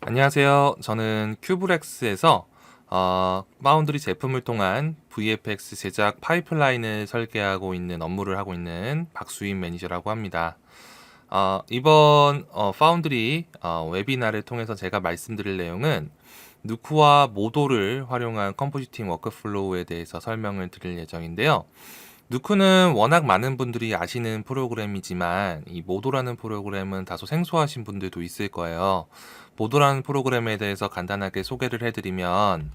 안녕하세요. 저는 큐브렉스에서 파운드리 제품을 통한 VFX 제작 파이프라인을 설계하고 있는 업무를 하고 있는 박수인 매니저라고 합니다. 이번 파운드리 웨비나를 통해서 제가 말씀드릴 내용은 누크와 모도를 활용한 컴포지팅 워크플로우에 대해서 설명을 드릴 예정인데요. 누크는 워낙 많은 분들이 아시는 프로그램이지만 이 모도라는 프로그램은 다소 생소하신 분들도 있을 거예요. 모도라는 프로그램에 대해서 간단하게 소개를 해드리면,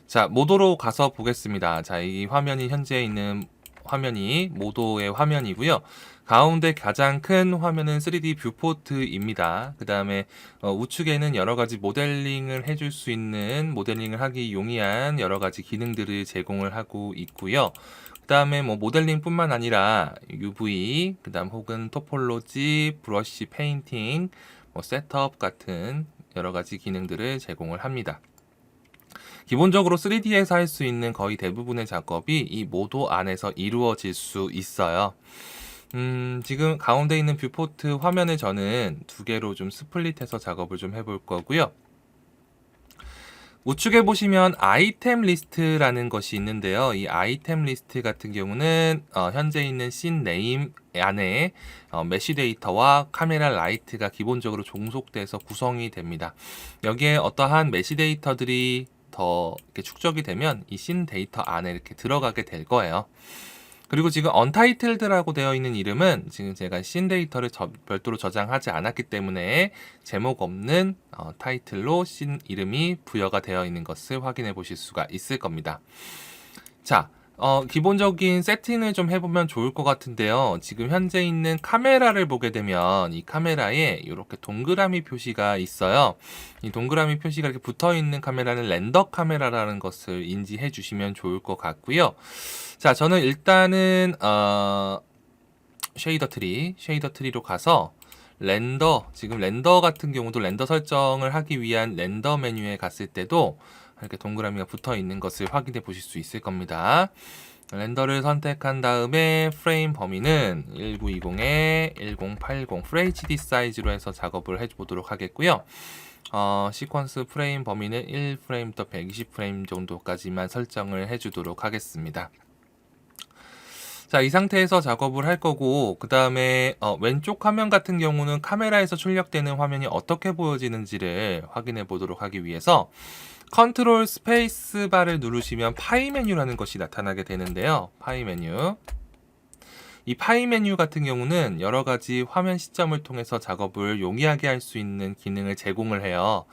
자, 모도로 가서 보겠습니다. 자, 이 화면이 현재 있는 화면이 모도의 화면이고요. 가운데 가장 큰 화면은 3D 뷰포트입니다. 그 다음에 우측에는 여러 가지 모델링을 해줄 수 있는, 모델링을 하기 용이한 여러 가지 기능들을 제공을 하고 있고요. 그 다음에 뭐 모델링뿐만 아니라 UV, 그 다음 혹은 토폴로지, 브러쉬 페인팅, 뭐 셋업 같은 여러 가지 기능들을 제공을 합니다. 기본적으로 3D에서 할 수 있는 거의 대부분의 작업이 이 모도 안에서 이루어질 수 있어요. 지금 가운데 있는 뷰포트 화면을 저는 두 개로 좀 스플릿해서 작업을 좀 해볼 거고요. 우측에 보시면 아이템 리스트라는 것이 있는데요. 이 아이템 리스트 같은 경우는 현재 있는 씬 네임 안에 메쉬 데이터와 카메라 라이트가 기본적으로 종속돼서 구성이 됩니다. 여기에 어떠한 메쉬 데이터들이 더 이렇게 축적이 되면 이 씬 데이터 안에 이렇게 들어가게 될 거예요. 그리고 지금 언타이틀드라고 되어 있는 이름은 지금 제가 씬 데이터를 별도로 저장하지 않았기 때문에 제목 없는 타이틀로 씬 이름이 부여가 되어 있는 것을 확인해 보실 수가 있을 겁니다. 자, 기본적인 세팅을 좀 해보면 좋을 것 같은데요. 지금 현재 있는 카메라를 보게 되면 이 카메라에 이렇게 동그라미 표시가 있어요. 이 동그라미 표시가 이렇게 붙어 있는 카메라는 렌더 카메라라는 것을 인지해 주시면 좋을 것 같고요. 자, 저는 일단은 쉐이더 트리로 가서 지금 렌더 같은 경우도 렌더 설정을 하기 위한 렌더 메뉴에 갔을 때도 이렇게 동그라미가 붙어 있는 것을 확인해 보실 수 있을 겁니다. 렌더를 선택한 다음에 프레임 범위는 1920에 1080 FHD 사이즈로 해서 작업을 해보도록 하겠고요. 시퀀스 프레임 범위는 1프레임부터 120프레임 정도까지만 설정을 해주도록 하겠습니다. 자, 이 상태에서 작업을 할 거고, 그 다음에 왼쪽 화면 같은 경우는 카메라에서 출력되는 화면이 어떻게 보여지는지를 확인해 보도록 하기 위해서 컨트롤 스페이스 바를 누르시면 파이 메뉴라는 것이 나타나게 되는데요. 파이 메뉴. 이 파이 메뉴 같은 경우는 여러 가지 화면 시점을 통해서 작업을 용이하게 할 수 있는 기능을 제공을 해요.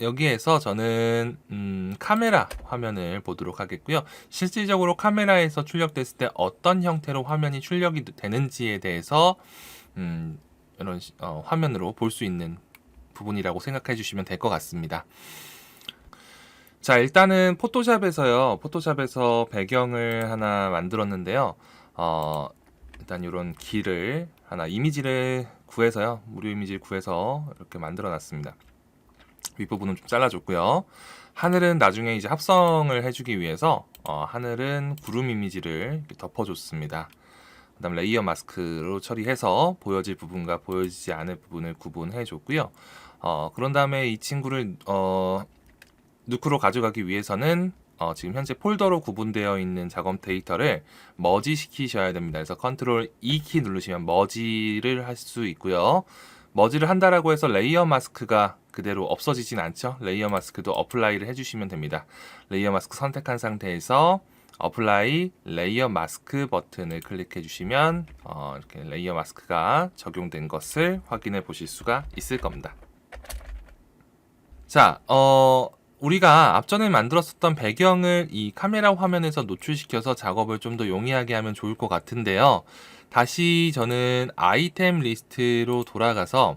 여기에서 저는 카메라 화면을 보도록 하겠고요. 실질적으로 카메라에서 출력됐을 때 어떤 형태로 화면이 출력이 되는지에 대해서 이런 화면으로 볼 수 있는 부분이라고 생각해 주시면 될 것 같습니다. 자, 일단은 포토샵에서 배경을 하나 만들었는데요. 일단 이런 길을 하나 이미지를 구해서요. 무료 이미지를 구해서 이렇게 만들어 놨습니다. 윗부분은 좀 잘라줬고요. 하늘은 나중에 이제 합성을 해주기 위해서 하늘은 구름 이미지를 덮어줬습니다. 그 다음 레이어 마스크로 처리해서 보여질 부분과 보여지지 않을 부분을 구분해 줬고요. 그런 다음에 이 친구를 누크로 가져가기 위해서는 지금 현재 폴더로 구분되어 있는 작업 데이터를 머지 시키셔야 됩니다. 그래서 컨트롤 E 키 누르시면 머지를 할 수 있고요. 머지를 한다라고 해서 레이어 마스크가 그대로 없어지진 않죠. 레이어 마스크도 어플라이를 해주시면 됩니다. 레이어 마스크 선택한 상태에서 어플라이 레이어 마스크 버튼을 클릭해 주시면 이렇게 레이어 마스크가 적용된 것을 확인해 보실 수가 있을 겁니다. 자, 우리가 앞전에 만들었었던 배경을 이 카메라 화면에서 노출시켜서 작업을 좀 더 용이하게 하면 좋을 것 같은데요. 다시 저는 아이템 리스트로 돌아가서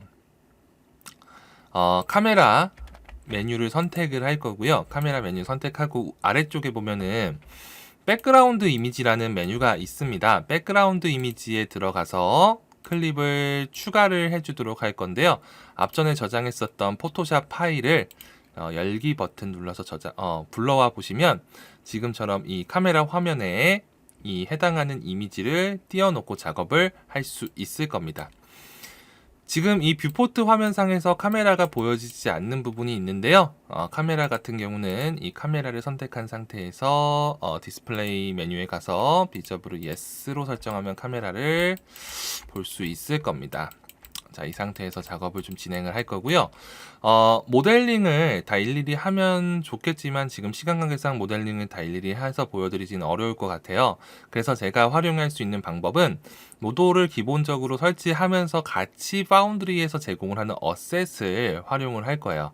카메라 메뉴를 선택을 할 거고요. 카메라 메뉴 선택하고 아래쪽에 보면은 백그라운드 이미지라는 메뉴가 있습니다. 백그라운드 이미지에 들어가서 클립을 추가를 해주도록 할 건데요. 앞전에 저장했었던 포토샵 파일을 열기 버튼 눌러서 불러와 보시면 지금처럼 이 카메라 화면에 이 해당하는 이미지를 띄워놓고 작업을 할 수 있을 겁니다. 지금 이 뷰포트 화면상에서 카메라가 보여지지 않는 부분이 있는데요. 카메라 같은 경우는 이 카메라를 선택한 상태에서 디스플레이 메뉴에 가서 비저블을 yes로 설정하면 카메라를 볼 수 있을 겁니다. 자, 이 상태에서 작업을 좀 진행을 할 거고요. 모델링을 다 일일이 하면 좋겠지만 지금 시간 관계상 모델링을 다 일일이 해서 보여드리지는 어려울 것 같아요. 그래서 제가 활용할 수 있는 방법은 모도를 기본적으로 설치하면서 같이 파운드리에서 제공을 하는 어셋을 활용을 할 거예요.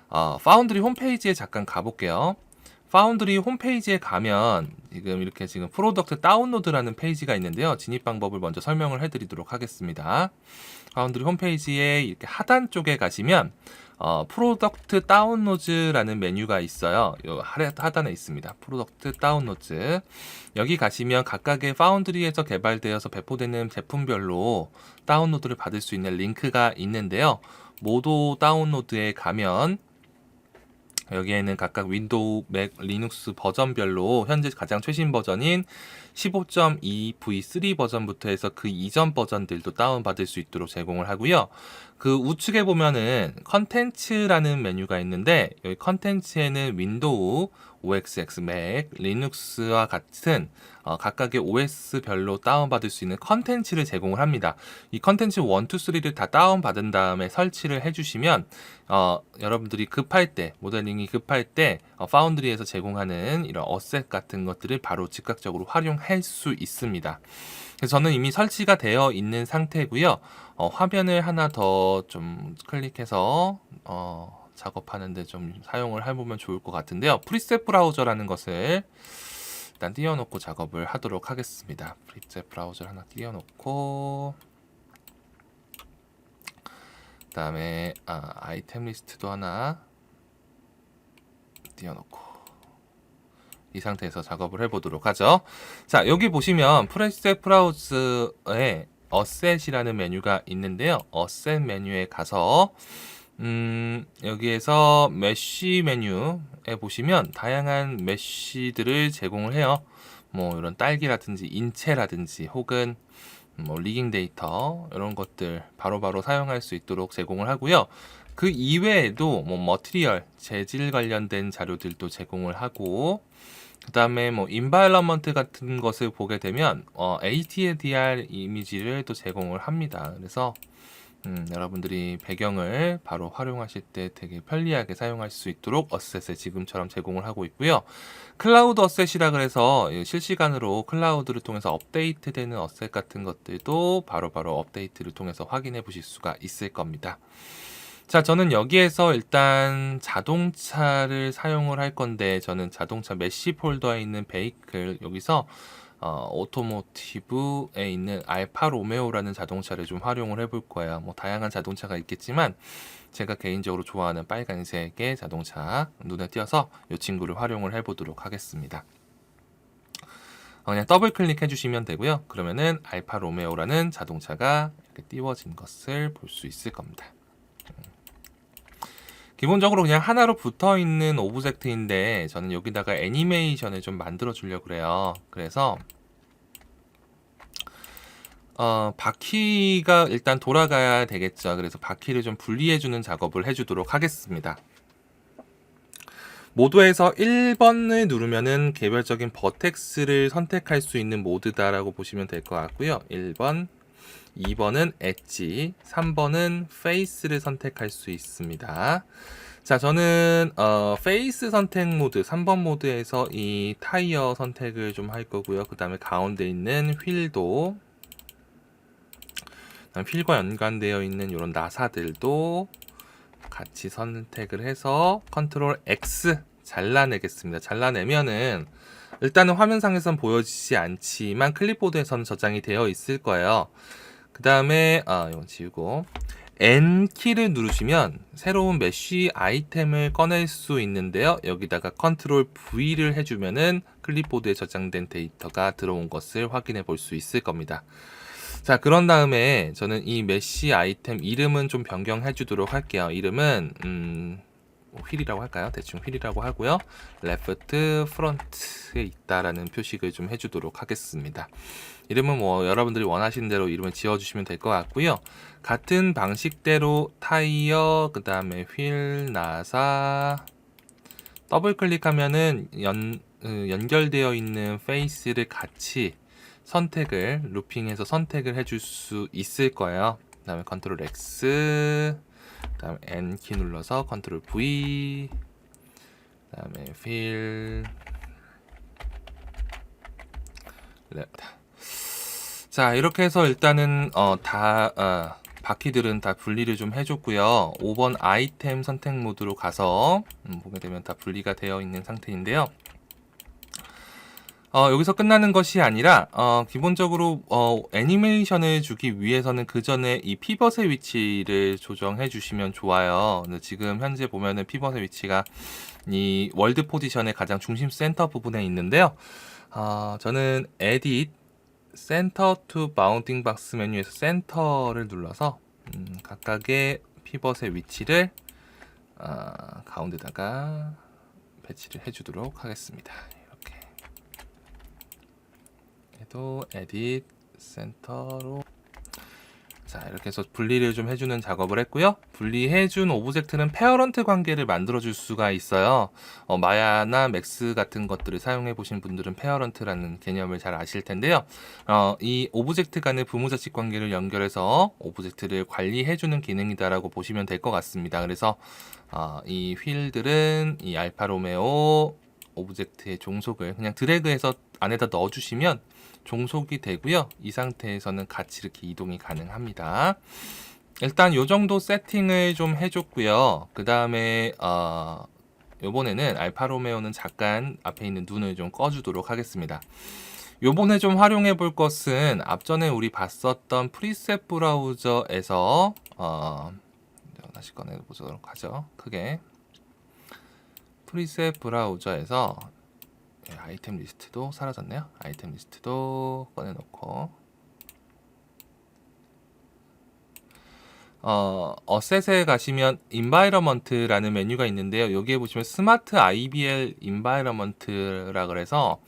파운드리 홈페이지에 잠깐 가볼게요. 파운드리 홈페이지에 가면 지금 프로덕트 다운로드라는 페이지가 있는데요. 진입 방법을 먼저 설명을 해드리도록 하겠습니다. 파운드리 홈페이지에 이렇게 하단 쪽에 가시면 프로덕트 다운로드라는 메뉴가 있어요. 요 하단에 있습니다. 프로덕트 다운로드. 여기 가시면 각각의 파운드리에서 개발되어서 배포되는 제품별로 다운로드를 받을 수 있는 링크가 있는데요. 모도 다운로드에 가면 여기에는 각각 윈도우, 맥, 리눅스 버전별로 현재 가장 최신 버전인 15.2 V3 버전부터 해서 그 이전 버전들도 다운받을 수 있도록 제공을 하고요. 그 우측에 보면은 컨텐츠라는 메뉴가 있는데 여기 컨텐츠에는 윈도우, OXX, 맥, 리눅스와 같은 각각의 OS별로 다운받을 수 있는 컨텐츠를 제공을 합니다. 이 컨텐츠 1, 2, 3를 다 다운받은 다음에 설치를 해주시면 여러분들이 급할 때, 모델링이 급할 때 파운드리에서 제공하는 이런 어셋 같은 것들을 바로 즉각적으로 활용할 수 있습니다. 그래서 저는 이미 설치가 되어 있는 상태고요. 화면을 하나 더 좀 클릭해서 작업하는데 좀 사용을 해보면 좋을 것 같은데요. 프리셋 브라우저라는 것을 일단 띄워놓고 작업을 하도록 하겠습니다. 프리셋 브라우저 하나 띄워놓고 그 다음에 아이템 리스트도 하나 띄워놓고 이 상태에서 작업을 해보도록 하죠. 자, 여기 보시면 프리셋 브라우저에 어셋이라는 메뉴가 있는데요. 어셋 메뉴에 가서 여기에서 메쉬 메뉴에 보시면 다양한 메쉬들을 제공을 해요. 뭐 이런 딸기라든지 인체라든지 혹은 뭐 리깅 데이터 이런 것들 바로바로 사용할 수 있도록 제공을 하고요. 그 이외에도 뭐 머티리얼 재질 관련된 자료들도 제공을 하고 그 다음에 뭐 인바이러먼트 같은 것을 보게 되면 HDR 이미지를 또 제공을 합니다. 그래서 여러분들이 배경을 바로 활용하실 때 되게 편리하게 사용할 수 있도록 어셋을 지금처럼 제공을 하고 있고요. 클라우드 어셋이라 그래서 실시간으로 클라우드를 통해서 업데이트되는 어셋 같은 것들도 바로바로 업데이트를 통해서 확인해 보실 수가 있을 겁니다. 자, 저는 여기에서 일단 자동차를 사용을 할 건데 저는 자동차 메시 폴더에 있는 베이클 여기서 오토모티브에 있는 알파 로메오라는 자동차를 좀 활용을 해볼 거예요. 뭐 다양한 자동차가 있겠지만 제가 개인적으로 좋아하는 빨간색의 자동차 눈에 띄어서 이 친구를 활용을 해보도록 하겠습니다. 그냥 더블 클릭해 주시면 되고요. 그러면은 알파 로메오라는 자동차가 이렇게 띄워진 것을 볼 수 있을 겁니다. 기본적으로 그냥 하나로 붙어 있는 오브젝트인데 저는 여기다가 애니메이션을 좀 만들어 주려고 그래요. 그래서 바퀴가 일단 돌아가야 되겠죠. 그래서 바퀴를 좀 분리해 주는 작업을 해 주도록 하겠습니다. 모드에서 1번을 누르면은 개별적인 버텍스를 선택할 수 있는 모드다라고 보시면 될 것 같고요. 1번, 2번은 엣지, 3번은 페이스를 선택할 수 있습니다. 자, 저는 페이스 선택 모드, 3번 모드에서 이 타이어 선택을 좀 할 거고요. 그 다음에 가운데 있는 휠도, 휠과 연관되어 있는 이런 나사들도 같이 선택을 해서 컨트롤 X 잘라내겠습니다. 잘라내면은 일단은 화면상에선 보여지지 않지만 클립보드에서는 저장이 되어 있을 거예요. 그 다음에 이건 지우고 N키를 누르시면 새로운 메쉬 아이템을 꺼낼 수 있는데요. 여기다가 컨트롤 V를 해주면은 클립보드에 저장된 데이터가 들어온 것을 확인해 볼 수 있을 겁니다. 자, 그런 다음에 저는 이 메쉬 아이템 이름은 좀 변경해 주도록 할게요. 이름은 휠이라고 할까요? 대충 휠이라고 하고요. 레프트 프론트에 있다라는 표식을 좀 해주도록 하겠습니다. 이름은 뭐 여러분들이 원하시는 대로 이름을 지어주시면 될 것 같고요. 같은 방식대로 타이어, 그 다음에 휠, 나사, 더블 클릭하면은 연결되어 있는 페이스를 같이 선택을, 루핑해서 선택을 해줄 수 있을 거예요. 그 다음에 컨트롤 X, 그 다음에 N 키 눌러서 컨트롤 V, 그 다음에 휠, 자, 이렇게 해서 일단은 바퀴들은 다 분리를 좀 해줬고요. 5번 아이템 선택 모드로 가서 보게 되면 다 분리가 되어 있는 상태인데요. 여기서 끝나는 것이 아니라 기본적으로 애니메이션을 주기 위해서는 그 전에 이 피벗의 위치를 조정해 주시면 좋아요. 근데 지금 현재 보면은 피벗의 위치가 이 월드 포지션의 가장 중심 센터 부분에 있는데요. 저는 에딧 센터 투 바운딩 박스 메뉴에서 센터를 눌러서 각각의 피벗의 위치를 가운데다가 배치를 해주도록 하겠습니다. 이렇게 해도 에딧 센터로, 자, 이렇게 해서 분리를 좀 해주는 작업을 했고요. 분리해준 오브젝트는 페어런트 관계를 만들어줄 수가 있어요. 마야나 맥스 같은 것들을 사용해 보신 분들은 페어런트라는 개념을 잘 아실 텐데요. 이 오브젝트 간의 부모자식 관계를 연결해서 오브젝트를 관리해주는 기능이다라고 보시면 될 것 같습니다. 그래서 이 휠들은 이 알파로메오 오브젝트의 종속을 그냥 드래그해서 안에다 넣어주시면 종속이 되고요. 이 상태에서는 같이 이렇게 이동이 가능합니다. 일단 요 정도 세팅을 좀 해줬고요. 그 다음에 요번에는 알파로메오는 잠깐 앞에 있는 눈을 좀 꺼주도록 하겠습니다. 요번에 좀 활용해 볼 것은 앞전에 우리 봤었던 프리셋 브라우저에서 다시 꺼내 보도록 하죠. 크게 프리셋 브라우저에서 아이템 리스트도 사라졌네요. 아이템 리스트도 꺼내놓고 어셋에 가시면 environment라는 메뉴가 있는데요. 여기에 보시면 스마트 IBL environment라 그래서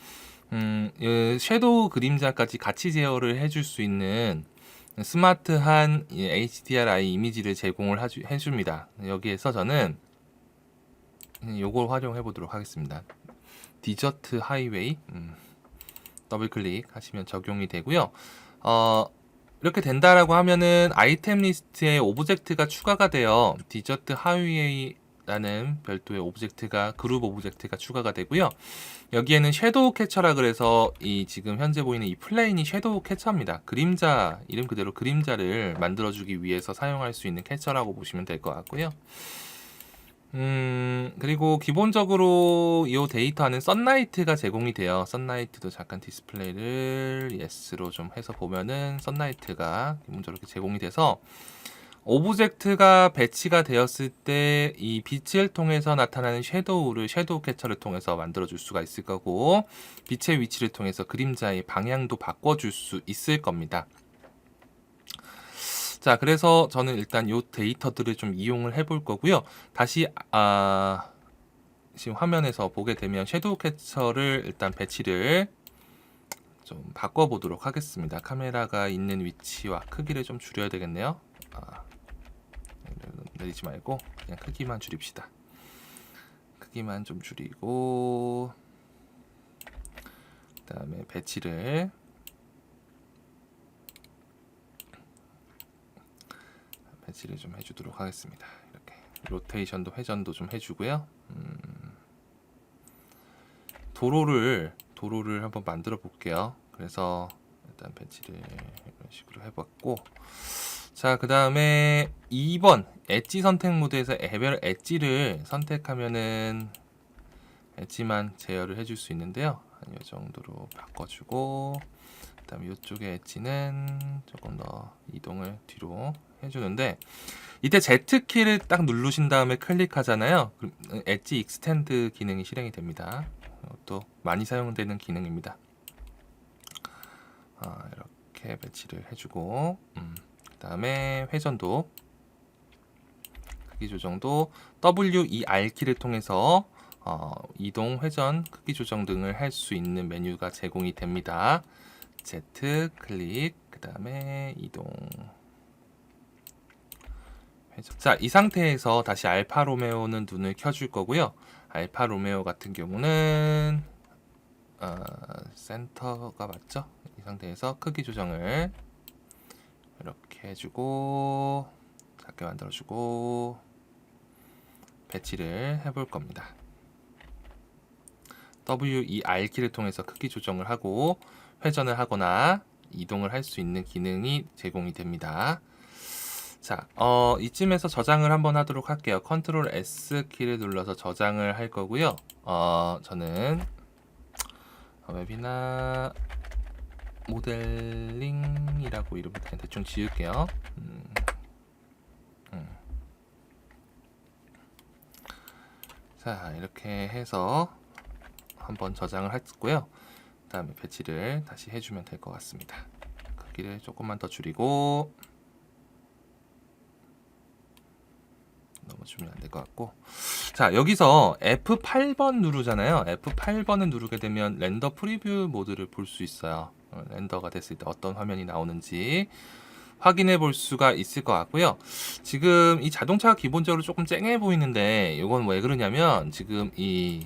섀도우 그림자까지 같이 제어를 해줄 수 있는 스마트한 HDRI 이미지를 제공을 해줍니다. 여기에서 저는 요걸 활용해 보도록 하겠습니다. 디저트 하이웨이 더블 클릭하시면 적용이 되고요. 이렇게 된다라고 하면은 아이템 리스트에 오브젝트가 추가가 되어 디저트 하이웨이라는 별도의 오브젝트가 그룹 오브젝트가 추가가 되고요. 여기에는 섀도우 캐쳐라 그래서 이 지금 현재 보이는 이 플레인이 섀도우 캐쳐입니다. 그림자, 이름 그대로 그림자를 만들어주기 위해서 사용할 수 있는 캐쳐라고 보시면 될 것 같고요. 그리고 기본적으로 이 데이터 안에 썬라이트가 제공이 돼요. 썬라이트도 잠깐 디스플레이를 yes로 좀 해서 보면은 썬라이트가 기본적으로 제공이 돼서 오브젝트가 배치가 되었을 때 이 빛을 통해서 나타나는 섀도우 캐쳐를 통해서 만들어 줄 수가 있을 거고, 빛의 위치를 통해서 그림자의 방향도 바꿔 줄 수 있을 겁니다. 자, 그래서 저는 일단 이 데이터들을 좀 이용을 해볼 거고요. 다시 지금 화면에서 보게 되면 섀도우 캐쳐를 일단 배치를 좀 바꿔보도록 하겠습니다. 카메라가 있는 위치와 크기를 좀 줄여야 되겠네요. 내리지 말고 그냥 크기만 줄입시다. 크기만 좀 줄이고, 그 다음에 배치를 좀 해주도록 하겠습니다. 이렇게 로테이션도 회전도 좀 해주고요. 도로를 한번 만들어 볼게요. 그래서 일단 배치를 이런 식으로 해봤고, 자, 그 다음에 2번 엣지 선택 모드에서 개별 엣지를 선택하면은 엣지만 제어를 해줄 수 있는데요. 한 이 정도로 바꿔주고, 그 다음에 이쪽에 엣지는 조금 더 이동을 뒤로 해주는데, 이때 Z키를 딱 누르신 다음에 클릭하잖아요. 엣지 익스텐드 기능이 실행이 됩니다. 또 많이 사용되는 기능입니다. 이렇게 배치를 해주고, 그 다음에 회전도 크기 조정도 WER키를 통해서 이동, 회전, 크기 조정 등을 할 수 있는 메뉴가 제공이 됩니다. Z 클릭, 그 다음에 이동. 자, 이 상태에서 다시 알파 로메오는 눈을 켜줄 거고요. 알파 로메오 같은 경우는 센터가 맞죠? 이 상태에서 크기 조정을 이렇게 해주고 작게 만들어주고 배치를 해볼 겁니다. WER 키를 통해서 크기 조정을 하고 회전을 하거나 이동을 할 수 있는 기능이 제공이 됩니다. 자, 이쯤에서 저장을 한번 하도록 할게요. 컨트롤 S 키를 눌러서 저장을 할 거고요. 저는 웹이나 모델링이라고 이름을 그냥 대충 지을게요. 자, 이렇게 해서 한번 저장을 했고요. 그 다음에 배치를 다시 해주면 될 것 같습니다. 크기를 조금만 더 줄이고 너무 주면 안 될 것 같고, 자, 여기서 F8번 누르잖아요. F8번을 누르게 되면 렌더 프리뷰 모드를 볼 수 있어요. 렌더가 됐을 때 어떤 화면이 나오는지 확인해 볼 수가 있을 것 같고요. 지금 이 자동차가 기본적으로 조금 쨍해 보이는데 이건 왜 그러냐면 지금 이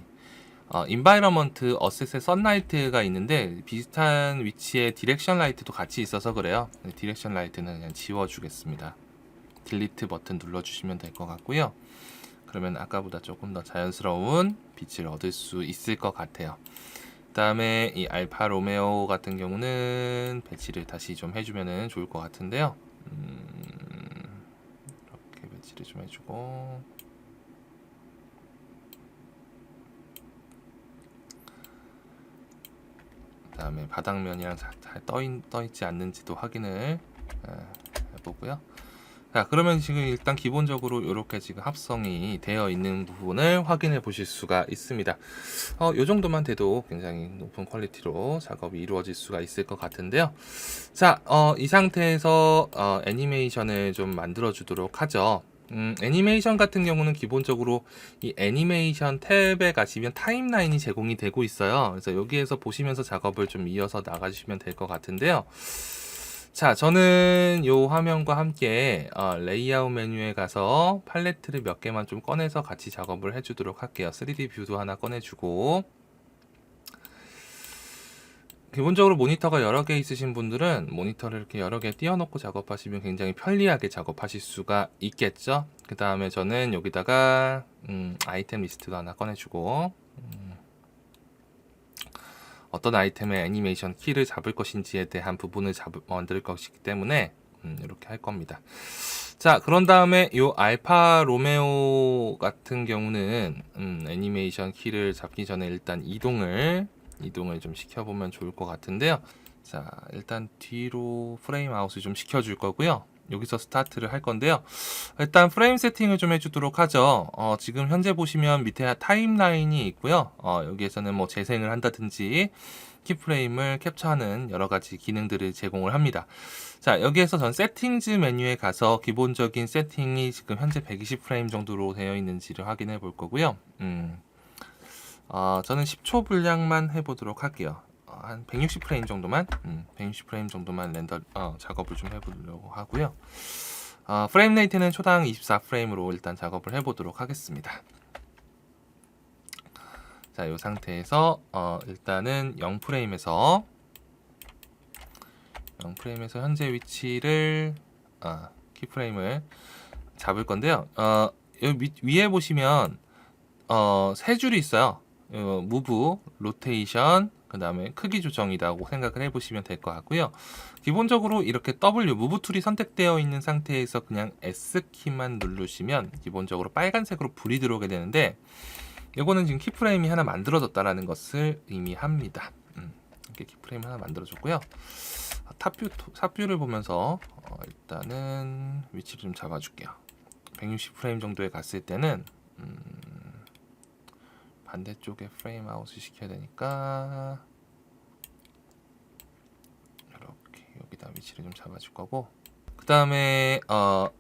인바이러먼트 어셋의 선라이트가 있는데 비슷한 위치에 디렉션 라이트도 같이 있어서 그래요. 디렉션 라이트는 그냥 지워주겠습니다. 딜리트 버튼 눌러주시면 될 것 같고요. 그러면 아까보다 조금 더 자연스러운 빛을 얻을 수 있을 것 같아요. 그 다음에 이 알파 로메오 같은 경우는 배치를 다시 좀 해주면 좋을 것 같은데요. 이렇게 배치를 좀 해주고, 그 다음에 바닥면이랑 잘 떠있지 않는지도 확인을 해보고요. 자, 그러면 지금 일단 기본적으로 이렇게 지금 합성이 되어 있는 부분을 확인해 보실 수가 있습니다. 이 정도만 돼도 굉장히 높은 퀄리티로 작업이 이루어질 수가 있을 것 같은데요. 자, 이 상태에서 애니메이션을 좀 만들어 주도록 하죠. 애니메이션 같은 경우는 기본적으로 이 애니메이션 탭에 가시면 타임라인이 제공이 되고 있어요. 그래서 여기에서 보시면서 작업을 좀 이어서 나가주시면 될 것 같은데요. 자, 저는 이 화면과 함께 레이아웃 메뉴에 가서 팔레트를 몇 개만 좀 꺼내서 같이 작업을 해주도록 할게요. 3D 뷰도 하나 꺼내주고, 기본적으로 모니터가 여러 개 있으신 분들은 모니터를 이렇게 여러 개 띄워놓고 작업하시면 굉장히 편리하게 작업하실 수가 있겠죠. 그 다음에 저는 여기다가 아이템 리스트도 하나 꺼내주고, 어떤 아이템의 애니메이션 키를 잡을 것인지에 대한 부분을 만들 것이기 때문에 이렇게 할 겁니다. 자, 그런 다음에 이 알파 로메오 같은 경우는 애니메이션 키를 잡기 전에 일단 이동을 좀 시켜보면 좋을 것 같은데요. 자, 일단 뒤로 프레임 아웃을 좀 시켜줄 거고요. 여기서 스타트를 할 건데요. 일단 프레임 세팅을 좀 해주도록 하죠. 지금 현재 보시면 밑에 타임라인이 있고요. 여기에서는 뭐 재생을 한다든지 키프레임을 캡처하는 여러 가지 기능들을 제공을 합니다. 자, 여기에서 전 세팅즈 메뉴에 가서 기본적인 세팅이 지금 현재 120프레임 정도로 되어 있는지를 확인해 볼 거고요. 저는 10초 분량만 해보도록 할게요. 한 160프레임 정도만 160프레임 정도만 렌더 작업을 좀 해보려고 하고요. 프레임 레이트는 초당 24프레임으로 일단 작업을 해보도록 하겠습니다. 자, 이 상태에서 일단은 0프레임에서 현재 위치를 키프레임을 잡을 건데요. 여기 위에 보시면 세 줄이 있어요. 무브, 로테이션, 그 다음에 크기 조정이라고 생각을 해보시면 될 것 같고요. 기본적으로 이렇게 W, 무브 툴이 선택되어 있는 상태에서 그냥 S키만 누르시면 기본적으로 빨간색으로 불이 들어오게 되는데, 이거는 지금 키프레임이 하나 만들어졌다라는 것을 의미합니다. 이렇게 키프레임 하나 만들어줬고요. 탑뷰를 보면서 일단은 위치를 좀 잡아줄게요. 160프레임 정도에 갔을 때는 반대쪽에 프레임 아웃을 시켜야 되니까 이렇게 여기다 위치를 좀 잡아줄 거고, 그 다음에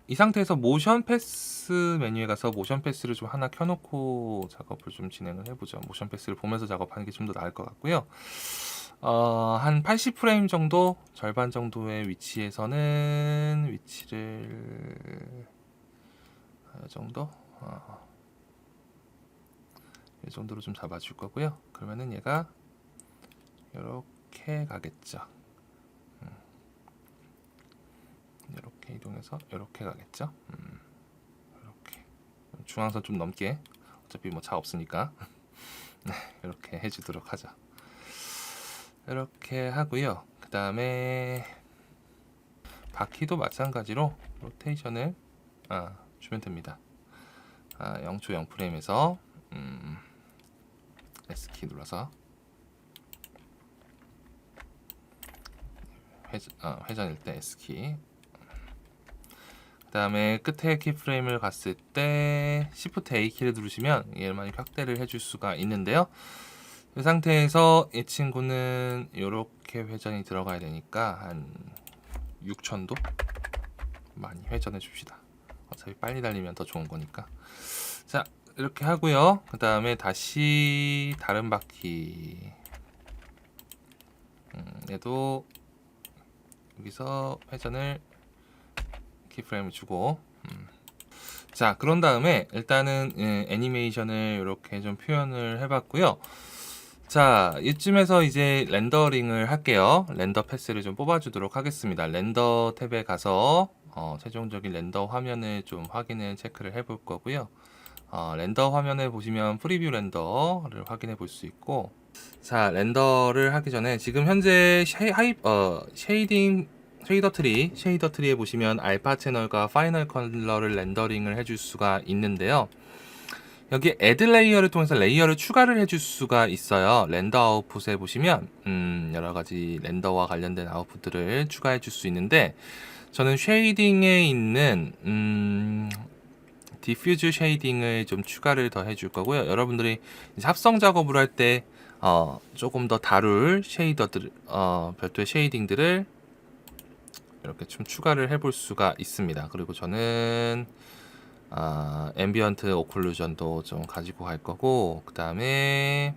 이 상태에서 모션 패스 메뉴에 가서 모션 패스를 좀 하나 켜놓고 작업을 좀 진행을 해보죠. 모션 패스를 보면서 작업하는 게 좀 더 나을 것 같고요. 한 80프레임 정도, 절반 정도의 위치에서는 위치를 이 정도, 이 정도로 좀 잡아줄 거고요. 그러면은 얘가 이렇게 가겠죠. 이렇게 이동해서 이렇게 가겠죠. 이렇게 중앙선 좀 넘게, 어차피 뭐 차 없으니까 네, 이렇게 해주도록 하죠. 이렇게 하고요. 그 다음에 바퀴도 마찬가지로 로테이션을 주면 됩니다. 0초 0프레임에서 S키 눌러서 회전일 때 S키, 그 다음에 끝에 키프레임을 갔을 때 Shift A키를 누르시면 얘를 확대를 해줄 수가 있는데요. 이 상태에서 이 친구는 이렇게 회전이 들어가야 되니까 한 6000도 많이 회전해 줍시다. 어차피 빨리 달리면 더 좋은 거니까. 자, 이렇게 하고요. 그 다음에 다시 다른 바퀴, 얘도 여기서 회전을 키프레임을 주고, 자, 그런 다음에 일단은 애니메이션을 이렇게 좀 표현을 해봤고요. 자, 이쯤에서 이제 렌더링을 할게요. 렌더 패스를 좀 뽑아주도록 하겠습니다. 렌더 탭에 가서 최종적인 렌더 화면을 좀 확인을 체크를 해볼 거고요. 렌더 화면에 보시면 프리뷰 렌더를 확인해 볼 수 있고, 자, 렌더를 하기 전에 지금 현재 쉐이더 트리에 보시면 알파 채널과 파이널 컬러를 렌더링을 해줄 수가 있는데요. 여기 애드 레이어를 통해서 레이어를 추가를 해줄 수가 있어요. 렌더 아웃풋에 보시면 여러 가지 렌더와 관련된 아웃풋들을 추가해 줄 수 있는데, 저는 쉐이딩에 있는 디퓨즈 쉐이딩을 좀 추가를 더 해줄 거고요. 여러분들이 합성 작업을 할 때 조금 더 다룰 쉐이더들, 별도의 쉐이딩들을 이렇게 좀 추가를 해볼 수가 있습니다. 그리고 저는 앰비언트 오클루전도 좀 가지고 갈 거고, 그 다음에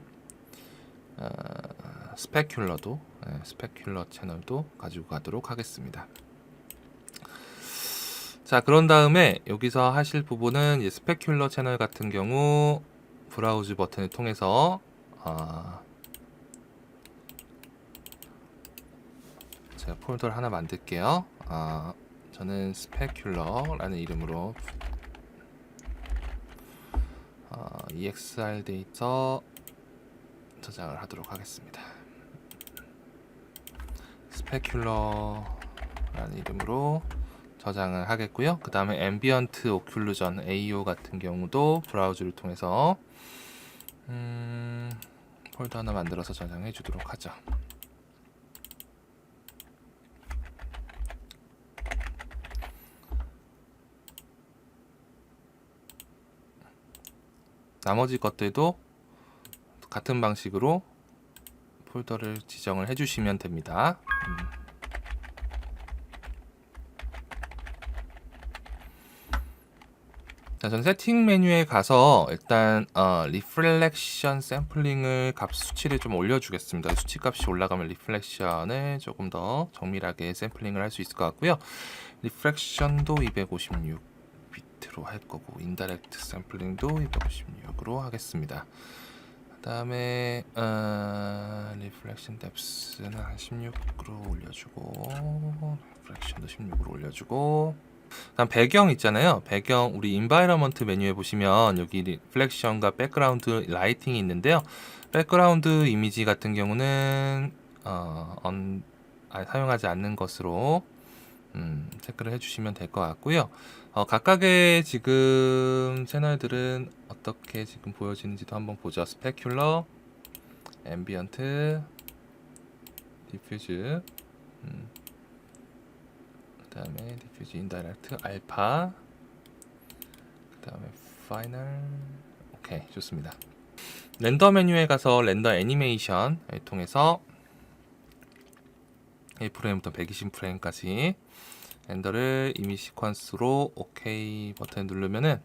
스페큘러 채널도 가지고 가도록 하겠습니다. 자, 그런 다음에 여기서 하실 부분은 이제 스페큘러 채널 같은 경우 브라우즈 버튼을 통해서 제가 폴더를 하나 만들게요. 저는 스페큘러라는 이름으로 EXR 데이터 저장을 하도록 하겠습니다. 스페큘러라는 이름으로 저장을 하겠고요. 그 다음에 앰비언트 오클루전 AO 같은 경우도 브라우저를 통해서 폴더 하나 만들어서 저장해 주도록 하죠. 나머지 것들도 같은 방식으로 폴더를 지정을 해주시면 됩니다. 자, 전 세팅 메뉴에 가서 일단 리플렉션 샘플링을 값 수치를 좀 올려주겠습니다. 수치 값이 올라가면 리플렉션을 조금 더 정밀하게 샘플링을 할 수 있을 것 같고요. 리프렉션도 256비트로 할 거고, 인다이렉트 샘플링도 256으로 하겠습니다. 그 다음에 리플렉션 뎁스는 한 16으로 올려주고, 리플렉션도 16으로 올려주고, 다음 배경 있잖아요. 배경 우리 인바이러먼트 메뉴에 보시면 여기 리플렉션과 백그라운드 라이팅이 있는데요. 백그라운드 이미지 같은 경우는 사용하지 않는 것으로 체크를 해주시면 될 것 같고요. 각각의 지금 채널들은 어떻게 지금 보여지는지도 한번 보죠. 스페큘러, 앰비언트, 디퓨즈, 그 다음에 디퓨즈 인다이렉트, 알파, 그 다음에 파이널. 오케이, 좋습니다. 렌더 메뉴에 가서 렌더 애니메이션을 통해서 1프레임부터 120프레임까지 렌더를 이미지 시퀀스로 오케이 버튼 누르면은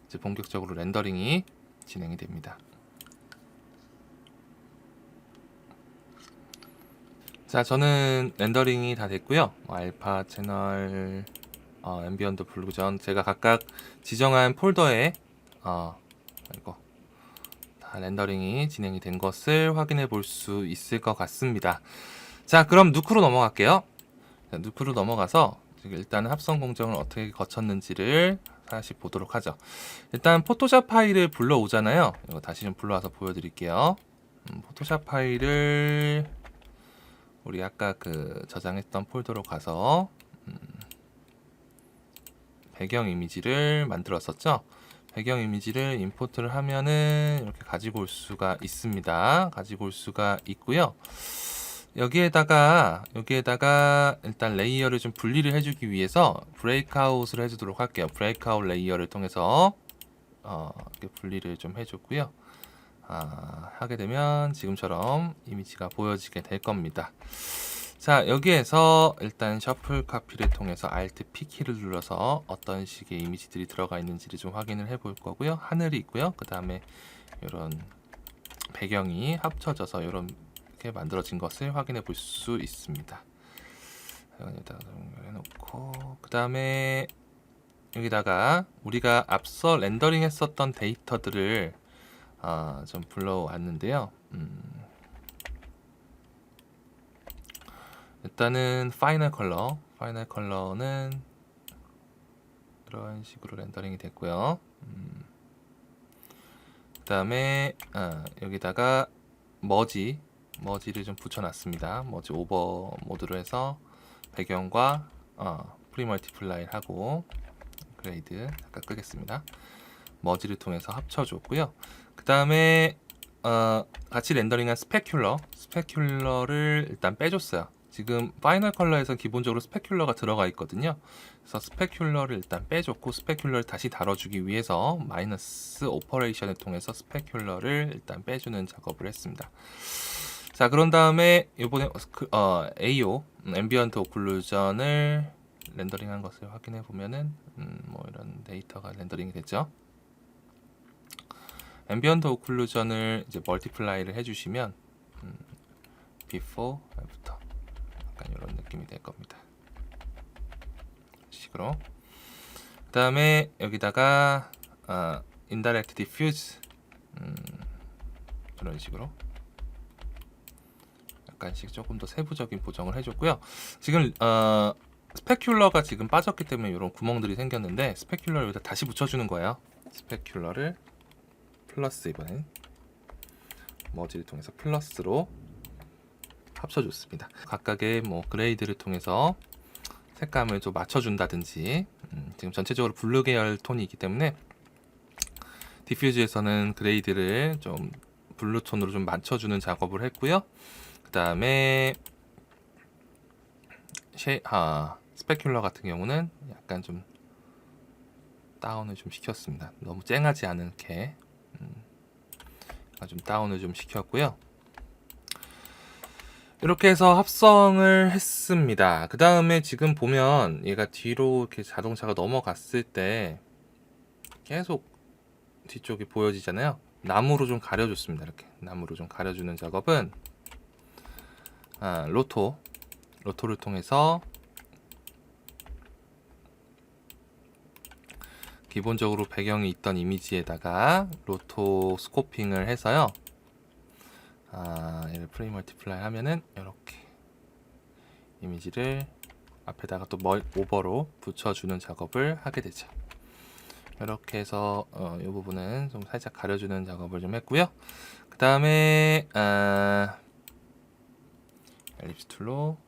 이제 본격적으로 렌더링이 진행이 됩니다. 자, 저는 렌더링이 다 됐고요. 알파 채널, 앰비언트 블루전 제가 각각 지정한 폴더에 이거 다 렌더링이 진행이 된 것을 확인해 볼 수 있을 것 같습니다. 자, 그럼 누크로 넘어갈게요. 자, 누크로 넘어가서 지금 일단 합성 공정을 어떻게 거쳤는지를 다시 보도록 하죠. 일단 포토샵 파일을 불러오잖아요. 이거 다시 좀 불러와서 보여드릴게요. 포토샵 파일을 우리 아까 그 저장했던 폴더로 가서 배경 이미지를 만들었었죠. 배경 이미지를 임포트를 하면은 이렇게 가지고 올 수가 있습니다. 가지고 올 수가 있고요. 여기에다가 일단 레이어를 좀 분리를 해주기 위해서 브레이크아웃을 해주도록 할게요. 브레이크아웃 레이어를 통해서 이렇게 분리를 좀 해줬고요. 하게 되면 지금처럼 이미지가 보여지게 될 겁니다. 자, 여기에서 일단 셔플 카피를 통해서 Alt P 키를 눌러서 어떤 식의 이미지들이 들어가 있는지를 좀 확인을 해 볼 거고요. 하늘이 있고요. 그 다음에 이런 배경이 합쳐져서 이렇게 만들어진 것을 확인해 볼 수 있습니다. 여기다가 해놓고 그 다음에 여기다가 우리가 앞서 렌더링 했었던 데이터들을 좀 불러왔는데요. 일단은 파이널 컬러는 이런 식으로 렌더링이 됐고요. 그 다음에 여기다가 머지를 좀 붙여놨습니다. 머지 오버 모드로 해서 배경과 프리멀티플라이 하고 그레이드 잠깐 끄겠습니다. 머지를 통해서 합쳐줬고요. 그 다음에 같이 렌더링한 스페큘러를 일단 빼줬어요. 지금 파이널 컬러에서 기본적으로 스페큘러가 들어가 있거든요. 그래서 스페큘러를 일단 빼줬고 스페큘러를 다시 다뤄주기 위해서 마이너스 오퍼레이션을 통해서 스페큘러를 일단 빼주는 작업을 했습니다. 자, 그런 다음에 이번에 AO 앰비언트 오클루전을 렌더링한 것을 확인해 보면은 뭐 이런 데이터가 렌더링이 됐죠. 앰비언트 오클루전을 이제 멀티플라이를 해주시면 before, after 약간 이런 느낌이 될 겁니다. 식으로. 그 다음에 여기다가 indirect diffuse 이런 식으로 약간씩 조금 더 세부적인 보정을 해줬고요. 지금 스페큘러가 지금 빠졌기 때문에 이런 구멍들이 생겼는데 스페큘러를 여기다 다시 붙여주는 거예요. 스페큘러를 플러스 이번엔 머지를 통해서 플러스로 합쳐줬습니다. 각각의 뭐 그레이드를 통해서 색감을 좀 맞춰준다든지 지금 전체적으로 블루 계열 톤이기 때문에 디퓨즈에서는 그레이드를 좀 블루 톤으로 좀 맞춰주는 작업을 했고요. 그 다음에 스페큘러 같은 경우는 약간 좀 다운을 좀 시켰습니다. 너무 쨍하지 않게 좀 다운을 좀 시켰고요. 이렇게 해서 합성을 했습니다. 그 다음에 지금 보면 얘가 뒤로 이렇게 자동차가 넘어갔을 때 계속 뒤쪽이 보여지잖아요. 나무로 좀 가려줬습니다. 이렇게 나무로 좀 가려주는 작업은 로토를 통해서 기본적으로 배경이 있던 이미지에다가 로토 스코핑을 해서요. 얘를 프레임 멀티플라이 하면은 이렇게 이미지를 앞에다가 또 오버로 붙여주는 작업을 하게 되죠. 이렇게 해서 이 부분은 좀 살짝 가려주는 작업을 좀 했고요. 그 다음에 엘립스 툴로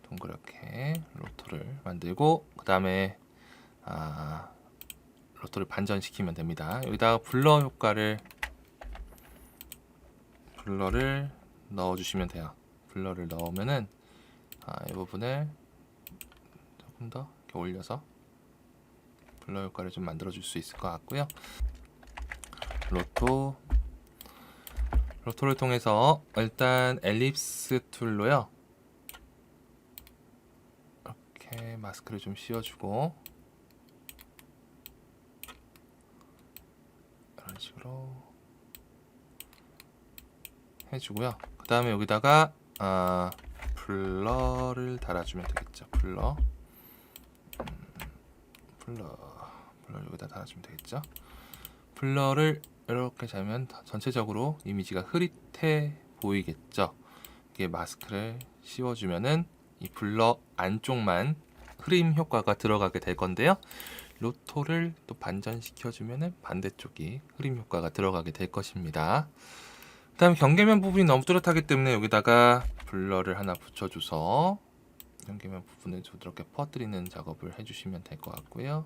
동그랗게 로토를 만들고 그 다음에 로토를 반전시키면 됩니다. 여기다가 블러를 넣어주시면 돼요. 블러를 넣으면은 이 부분을 조금 더 이렇게 올려서 블러 효과를 좀 만들어 줄 수 있을 것 같고요. 로토를 통해서 일단 엘립스 툴로요. 이렇게 마스크를 좀 씌워주고 이런 식으로 해주고요. 그 다음에 여기다가 블러를 달아주면 되겠죠. 블러 여기다 달아주면 되겠죠. 블러를 이렇게 잡으면 전체적으로 이미지가 흐릿해 보이겠죠. 이게 마스크를 씌워주면은 이 블러 안쪽만 흐림 효과가 들어가게 될 건데요. 로토를 또 반전시켜주면은 반대쪽이 흐림 효과가 들어가게 될 것입니다. 그다음 경계면 부분이 너무 뚜렷하기 때문에 여기다가 블러를 하나 붙여줘서 경계면 부분을 부드럽게 퍼뜨리는 작업을 해주시면 될 것 같고요.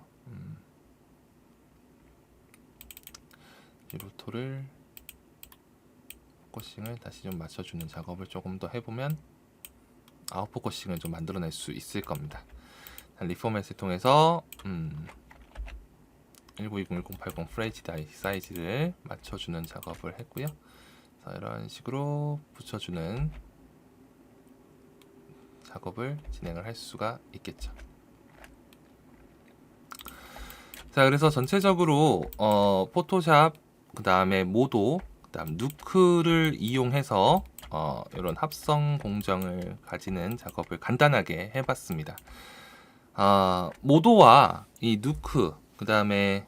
이 로토를 포커싱을 다시 좀 맞춰주는 작업을 조금 더 해보면 아웃포커싱을 좀 만들어낼 수 있을 겁니다. 리포맷을 통해서 1920-1080 프레이지 사이즈를 맞춰주는 작업을 했고요. 그래서 이런 식으로 붙여주는 작업을 진행을 할 수가 있겠죠. 자, 그래서 전체적으로 포토샵, 그 다음에 모도, 그 다음 누크를 이용해서 이런 합성 공정을 가지는 작업을 간단하게 해봤습니다. 모도와 이 누크, 그 다음에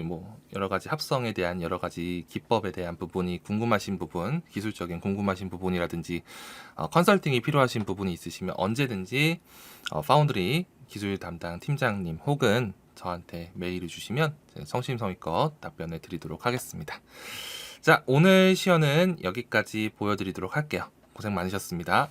뭐 여러 가지 합성에 대한 여러 가지 기법에 대한 부분이 궁금하신 부분, 기술적인 궁금하신 부분이라든지 컨설팅이 필요하신 부분이 있으시면 언제든지 파운드리 기술 담당 팀장님 혹은 저한테 메일을 주시면 성심성의껏 답변을 드리도록 하겠습니다. 자, 오늘 시연은 여기까지 보여드리도록 할게요. 고생 많으셨습니다.